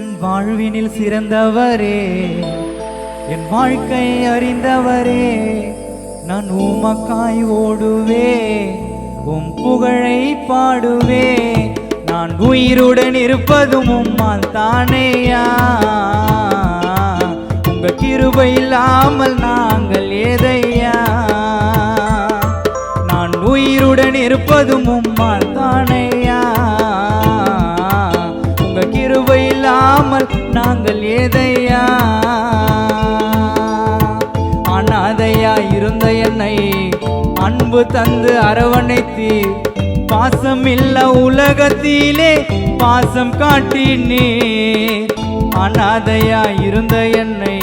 என் வாழ்வினில் சிறந்தவரே, என் வாழ்க்கை அறிந்தவரே, நான் உமக்காய் ஓடுவே, உம் புகழை பாடுவே. நான் உயிருடன் இருப்பதும் உம்மால் தானேயா, உங்க கிருபை இல்லாமல் நாங்கள் ஏதையா. நான் உயிருடன் இருப்பதும் உம்மால் தானேயா, உங்க கிருபை இல்லாமல் நாங்கள் ஏதையா. அனாதையா இருந்த என்னை அன்பு தந்து அரவணைத்தீர், பாசம் இல்ல உலகத்திலே பாசம் காட்டினீர். அனாதையா இருந்த என்னை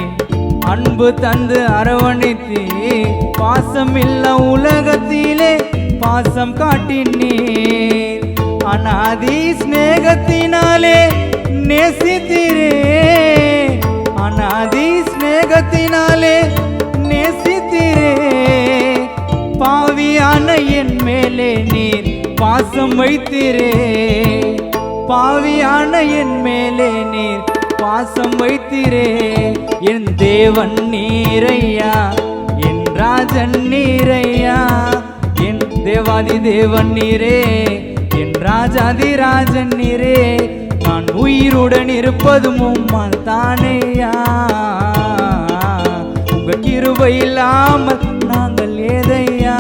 அன்பு தந்து அரவணைத்தீர், பாசம் இல்ல உலகத்திலே பாசம் காட்டினீர். அநாதி ஸ்நேகத்தினாலே நேசித்தீரே, அநாதி ஸ்நேகத்தினாலே நேசித்தீரே. பாவியான என் மேலே நீர் பாசம் வைத்தீரே, பாவியான என் மேலே நீர் பாசம் வைத்தீரே. என் தேவன் நீரையா, என் ராஜன் நீரையா, என் தேவாதி தேவன் நீரே, என் ராஜாதி ராஜன் நீரே. நான் உயிருடன் இருப்பதும் உம்மால் தானேயா, உங்க கிருபை இல்லாமல் நாங்கள் ஏதையா.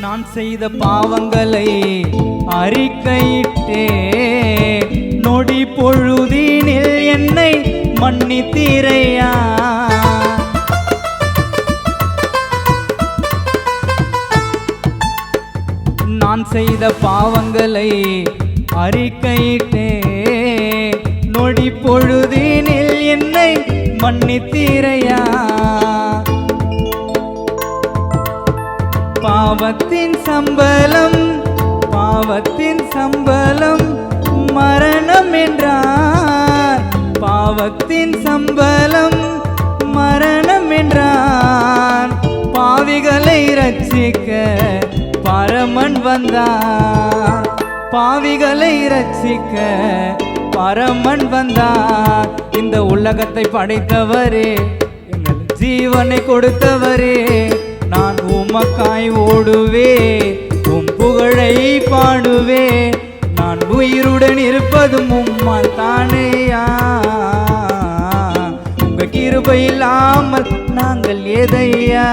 நான் செய்த பாவங்களை அறிக்கையிட்டே, நொடி பொழுதினில் என்னை மன்னித்தீரையா. நான் செய்த பாவங்களை அறிக்கையிட்டே, நொடி பொழுதினில் என்னை மன்னித்தீரையா. பாவத்தின் சம்பளம், பாவத்தின் சம்பளம் மரணம் என்றார், பாவத்தின் சம்பளம் மரணம் என்றார். பாவிகளை ரட்சிக்க பரமன் வந்தார், பாவிகளை ரட்சிக்க பரமன் வந்தார். இந்த உலகத்தை படைத்தவரே, எங்கள் ஜீவனை கொடுத்தவரே, நான் உமக்காய் ஓடுவே, உம் புகழை பாடுவே. நான் உயிருடன் இருப்பதும் உம்மால் தானேயா, உங்க கிருபை இல்லாமல் நாங்கள் ஏதையா.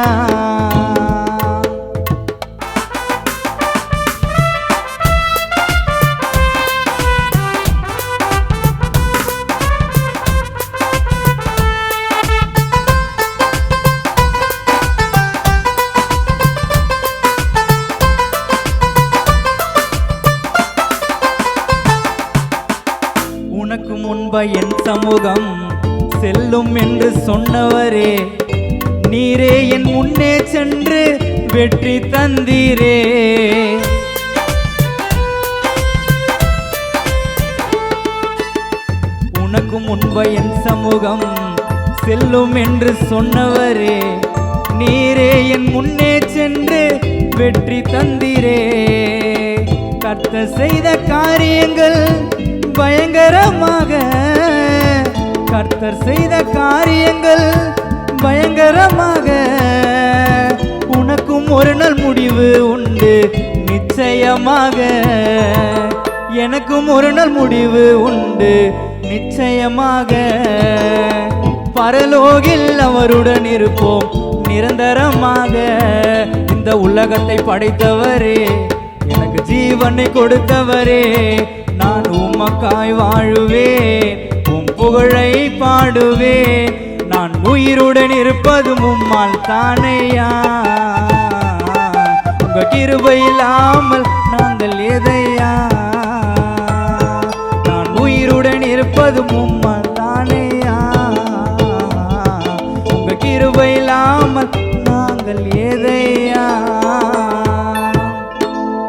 உனக்கு முன்ப என் சமூகம் செல்லும் என்று சொன்னவரே, நீரே என் முன்னே சென்று வெற்றி தந்தீரே. உனக்கு முன்ப என் சமூகம் செல்லும் என்று சொன்னவரே, நீரே என் முன்னே சென்று வெற்றி தந்தீரே. கர்த்தர் செய்த காரியங்கள் பயங்கரமாக, கர்த்தர் செய்த காரியங்கள் பயங்கரமாக. உனக்கும் ஒரு நாள் முடிவு உண்டு நிச்சயமாக, எனக்கும் ஒரு நாள் முடிவு உண்டு நிச்சயமாக. பரலோகில் அவருடன் இருப்போம் நிரந்தரமாக. இந்த உலகத்தை படைத்தவரே, எனக்கு ஜீவனை கொடுத்தவரே, நான் உமக்காய் வாழுவே, உம் புகழை பாடுவே. நான் உயிருடன் இருப்பதும் உம்மால் தானேயா, உங்க கிருபை இல்லாமல் நாங்கள் ஏதையா. நான் உயிருடன் இருப்பதும் உம்மால் தானேயா, உங்க கிருபை இல்லாமல் நாங்கள் ஏதையா.